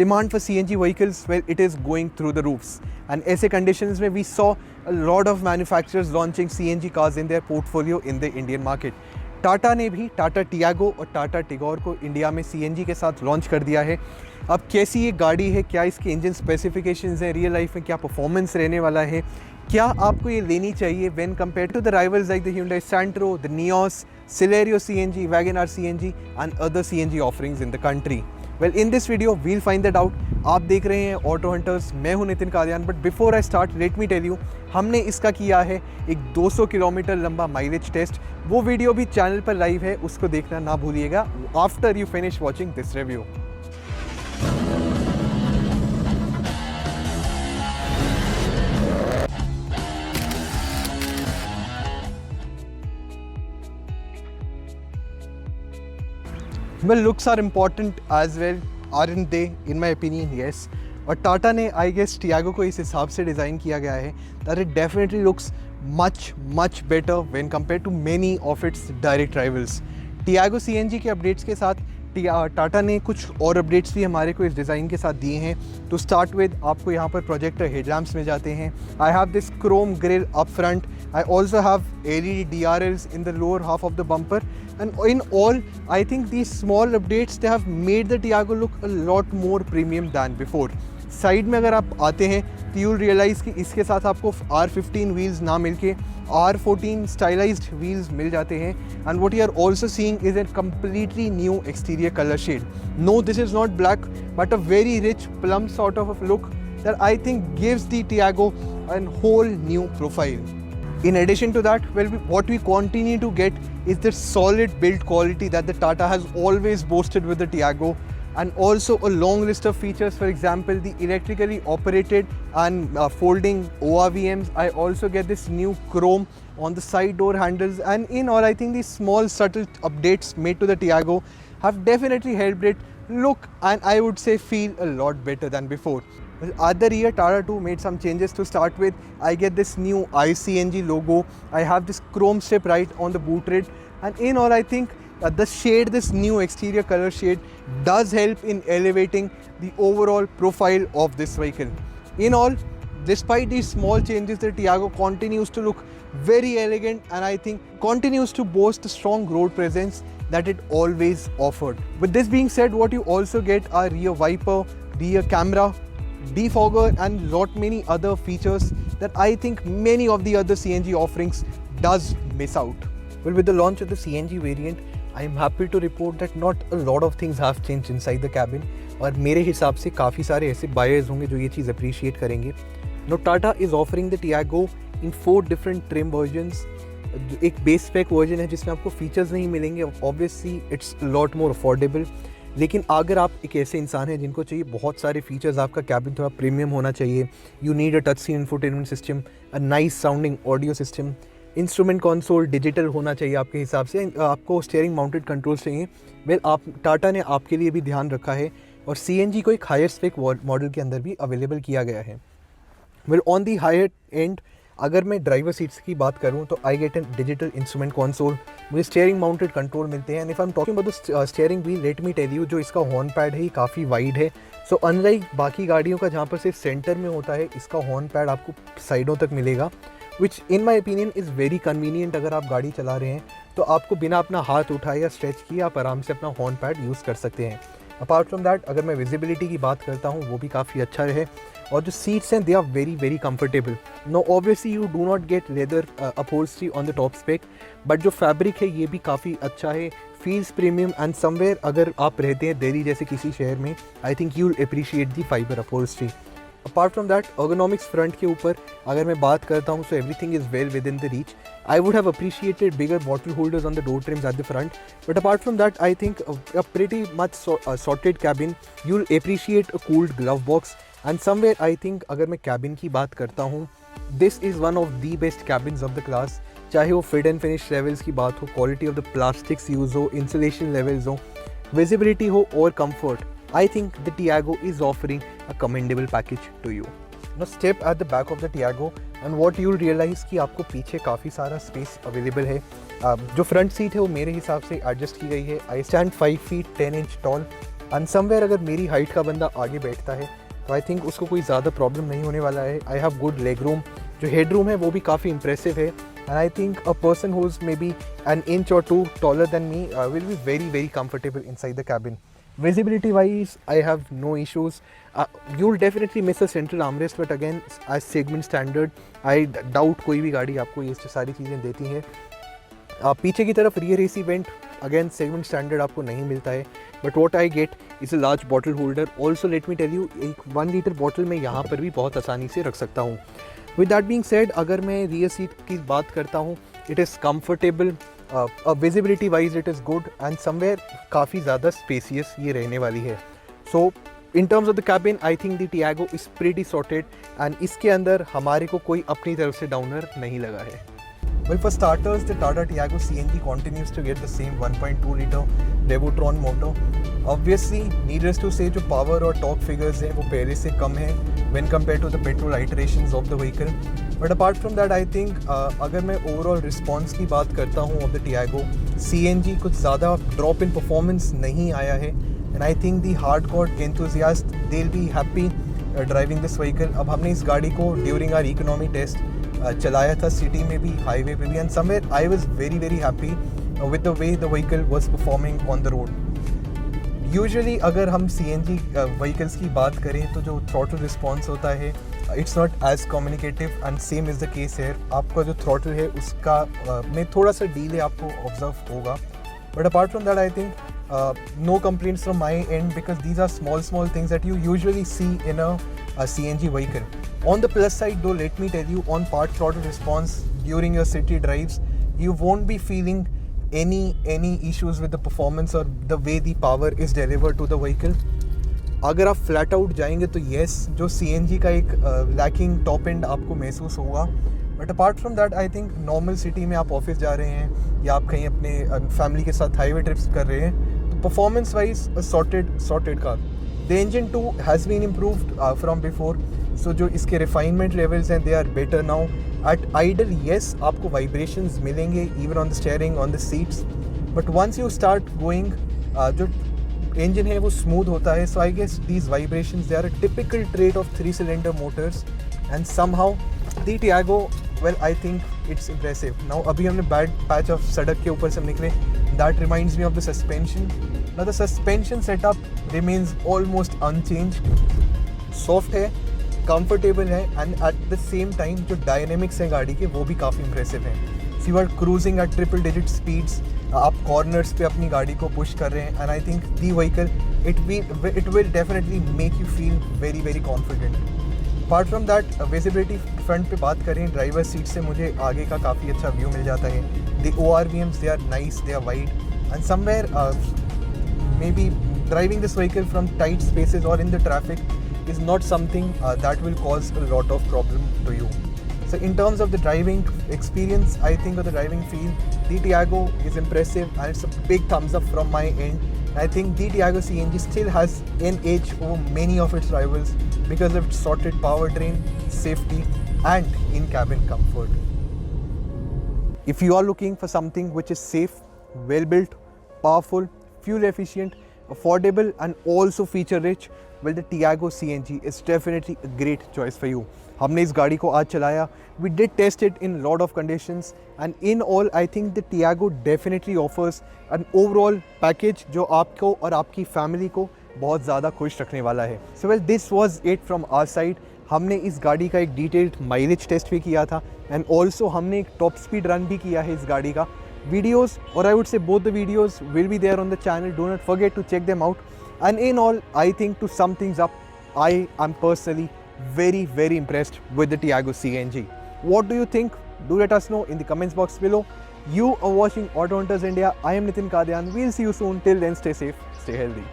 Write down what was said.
demand for CNG vehicles, well, it is going through the roofs. And ऐसे conditions में we saw a lot of manufacturers launching CNG cars in their portfolio in the Indian market. Tata ने भी Tata Tiago और टाटा टिगोर को India में CNG के साथ launch कर दिया है. अब कैसी ये गाड़ी है, क्या इसके इंजन स्पेसिफिकेशंस हैं, रियल लाइफ में क्या परफॉर्मेंस रहने वाला है, क्या आपको ये लेनी चाहिए when compare to the rivals like the Hyundai Santro, the Nios, Celerio CNG, WagonR CNG and other CNG offerings in the country. Well, in this video we'll find that out. आप देख रहे हैं ऑटो हंटर्स, मैं हूं Nitin Kadian. But before I start let me tell you, हमने इसका किया है एक 200 किलोमीटर लंबा माइलेज टेस्ट. वो वीडियो भी चैनल पर लाइव है, उसको देखना ना भूलिएगा after you finish watching this review. Well, looks are important as well, aren't they? In my opinion, yes. और टाटा ने आई गेस टियागो को इस हिसाब से डिज़ाइन किया गया है that it definitely looks much better when compared to many of its direct rivals. Tiago CNG के अपडेट्स के साथ टाटा ने कुछ और अपडेट्स भी हमारे को इस डिज़ाइन के साथ दिए हैं. टू स्टार्ट विद, आपको यहाँ पर प्रोजेक्टर हेडलैम्प्स में जाते हैं. I have this Chrome grill up front. I also have LED DRLs in the lower half of the bumper, and in all, I think these small updates, they have made the Tiago look a lot more premium than before. Side में अगर आप आते हैं तो you'll realize कि इसके साथ आपको R15 wheels ना मिलके R14 stylized wheels मिल जाते हैं. And what you are also seeing is a completely new exterior color shade. No, this is not black, but a very rich plum sort of a look that I think gives the Tiago a whole new profile. In addition to that, well, what we continue to get is the solid build quality that the Tata has always boasted with the Tiago, and also a long list of features. For example, the electrically operated and folding ORVMs. I also get this new chrome on the side door handles, and in all, I think these small subtle updates made to the Tiago have definitely helped it look, and I would say feel, a lot better than before. At the rear, Tata too made some changes. To start with, I get this new iCNG logo. I have this chrome strip right on the boot lid, and in all, I think the shade, this new exterior color shade, does help in elevating the overall profile of this vehicle. In all, despite these small changes, the Tiago continues to look very elegant, and I think continues to boast the strong road presence that it always offered. With this being said, what you also get are rear wiper, rear camera, defogger, and lot many other features that I think many of the other CNG offerings does miss out. Well, with the launch of the CNG variant, I am happy to report that not a lot of things have changed inside the cabin, और मेरे हिसाब से काफ़ी सारे ऐसे buyers होंगे जो ये चीज़ appreciate करेंगे. Now Tata is offering the Tiago in 4 different trim versions. एक बेस स्पेक वर्जन है जिसमें आपको फीचर्स नहीं मिलेंगे. Obviously it's lot more affordable. लेकिन अगर आप एक ऐसे इंसान हैं जिनको चाहिए बहुत सारे फीचर्स, आपका कैबिन थोड़ा प्रीमियम होना चाहिए, you need a touch screen infotainment system, a nice sounding audio system, instrument console digital होना चाहिए आपके हिसाब से, आपको स्टीयरिंग माउंटेड कंट्रोल्स चाहिए. वेल, टाटा ने आपके लिए भी ध्यान रखा है और CNG को एक हायर स्पेक मॉडल के अंदर भी अवेलेबल किया गया है. Well, on the higher end अगर मैं ड्राइवर सीट्स की बात करूं तो I get an digital instrument console, मुझे स्टीयरिंग माउंटेड कंट्रोल मिलते हैं. And if I am talking about the steering wheel, let me tell you, जो इसका हॉर्न पैड है ये काफ़ी वाइड है. सो अनलाइक बाकी गाड़ियों का जहां पर सिर्फ सेंटर में होता है, इसका हॉर्न पैड आपको साइडों तक मिलेगा, which in my opinion is very convenient. अगर आप गाड़ी चला रहे हैं तो आपको बिना अपना हाथ उठाए या स्ट्रेच किए आप आराम से अपना हॉर्न पैड यूज़ कर सकते हैं. अपार्ट फ्रॉम दैट, अगर मैं विजिबिलिटी की बात करता हूँ वो भी काफ़ी अच्छा रहे, और जो सीट्स हैं they are very comfortable. No, obviously you do not get leather upholstery on the top spec, but जो फैब्रिक है ये भी काफ़ी अच्छा है, फील्स प्रीमियम. एंड समवेयर अगर आप रहते हैं दिल्ली जैसे किसी शहर में, I think you will appreciate the fibre upholstery. Apart from that, ergonomics front के ऊपर अगर मैं बात करता हूँ, so everything is well with in the reach. I would have appreciated bigger bottle holders on the door trims at the front, but apart from that, I think a pretty much sorted cabin. You'll appreciate a cooled glove box, and somewhere I think अगर मैं cabin की बात करता हूँ, this is one of the best cabins of the class. चाहे वो fit and finish levels की बात हो, quality of the plastics use हो, insulation levels हो, visibility हो और comfort, I think the Tiago is offering a commendable package to you. Now step at the back of the Tiago and what you'll realize कि आपको पीछे काफ़ी सारा space available है. जो फ्रंट सीट है वो मेरे हिसाब से एडजस्ट की गई है. I stand 5 feet 10 inch tall. And somewhere अगर मेरी हाइट का बंदा आगे बैठता है तो आई थिंक उसको कोई ज़्यादा प्रॉब्लम नहीं होने वाला है. I have good leg room, जो हेड रूम है वो भी काफ़ी इंप्रेसिव है. And I think a person who is may be an inch or two taller than me will be very very comfortable inside the cabin. Visibility wise, I have no issues. You'll definitely miss a central armrest, but again, as segment standard, I doubt कोई भी गाड़ी आपको ये सारी चीज़ें देती हैं. पीछे की तरफ rear AC vent, again segment standard आपको नहीं मिलता है. But what I get is a large bottle holder. Also let me tell you, एक 1 लीटर बॉटल मैं यहाँ पर भी बहुत आसानी से रख सकता हूँ. With that being said, अगर मैं rear seat की बात करता हूँ, it is comfortable. Visibility wise it is good and somewhere काफ़ी ज़्यादा स्पेसियस ये रहने वाली है. So in terms of the cabin I think the Tiago is pretty sorted and इसके अंदर हमारे को कोई अपनी तरफ से डाउनर नहीं लगा है. Well, for starters, the Tata Tiago CNG continues to get the same 1.2 liter Revotron motor. Obviously, needless to say, जो power और torque figures हैं वो पहले से कम हैं when compared to the petrol iterations of the vehicle. But apart from that, I think अगर मैं overall response की बात करता हूँ of the Tiago, CNG कुछ ज़्यादा drop in performance नहीं आया है. And I think the hardcore enthusiasts, they'll be happy driving this vehicle. अब हमने इस गाड़ी को during our economy test चलाया था सिटी में भी, हाईवे पे भी, and somewhere I was very very happy with the way the vehicle was performing on the road. Usually अगर हम सीएनजी व्हीकल्स की बात करें तो जो थ्रॉटल रिस्पॉन्स होता है it's not as communicative and same is the case है. आपका जो थ्रॉटल है उसका में थोड़ा सा डीले आपको ऑब्जर्व होगा. But apart from that I think no complaints from my end because these are small things that you usually see in a CNG vehicle. On the plus side though, let me tell you, on part throttle response during your city drives, you won't be feeling any issues with the performance or the way the power is delivered to the vehicle. अगर आप flat out जाएंगे तो yes, जो CNG का एक lacking top and आपको महसूस होगा. But apart from that I think normal city में आप ऑफिस जा रहे हैं या आप कहीं अपने फैमिली के साथ हाईवे ट्रिप्स कर रहे हैं तो performance wise sorted car. The engine too has been improved from before. So जो इसके रिफाइनमेंट लेवल्स हैं they are better now. At idle yes आपको वाइब्रेशंस मिलेंगे even on the steering, on the seats, but once you start going जो engine है वो smooth होता है. So I guess these vibrations they are a typical trait of 3 cylinder motors and somehow the Tiago, well I think it's impressive. Now अभी हमने bad patch of सड़क के ऊपर से हम निकले. That reminds me of the suspension. Now the suspension setup remains almost unchanged. Soft है, comfortable है and at the same time जो डायनेमिक्स हैं गाड़ी के वो भी काफ़ी इंप्रेसिव हैं. So you are cruising at triple digit speeds, आप कॉर्नर्स पे अपनी गाड़ी को पुश कर रहे हैं and I think the vehicle it will definitely make you feel very very confident. Apart from that visibility front पे बात करें, ड्राइवर सीट से मुझे आगे का काफ़ी अच्छा व्यू मिल जाता है. The ORVMs they are nice, they are wide and somewhere may be driving this vehicle from tight spaces और in the traffic is not something that will cause a lot of problem to you. So in terms of the driving experience, I think of the driving feel, the Tiago is impressive and it's a big thumbs up from my end. I think the Tiago CNG still has an edge over many of its rivals because of its sorted powertrain, safety and in-cabin comfort. If you are looking for something which is safe, well built, powerful, fuel efficient, affordable and also feature rich, well the Tiago CNG is definitely a great choice for you. हमने इस गाड़ी को आज चलाया. We did test it in lot of conditions and in all I think the Tiago definitely offers an overall package जो आपको और आपकी फैमिली को बहुत ज़्यादा खुश रखने वाला है. So well this was it from our side. हमने इस गाड़ी का एक डिटेल्ड माइलेज टेस्ट भी किया था एंड ऑल्सो हमने एक टॉप स्पीड रन भी किया है इस गाड़ी का. Videos, or I would say both the videos will be there on the channel. Do not forget to check them out. And in all, I think to sum things up, I am personally very very impressed with the Tiago CNG. What do you think? Do let us know in the comments box below. You are watching Auto Hunters India. I am Nitin Kadian. We'll see you soon. Till then, stay safe, stay healthy.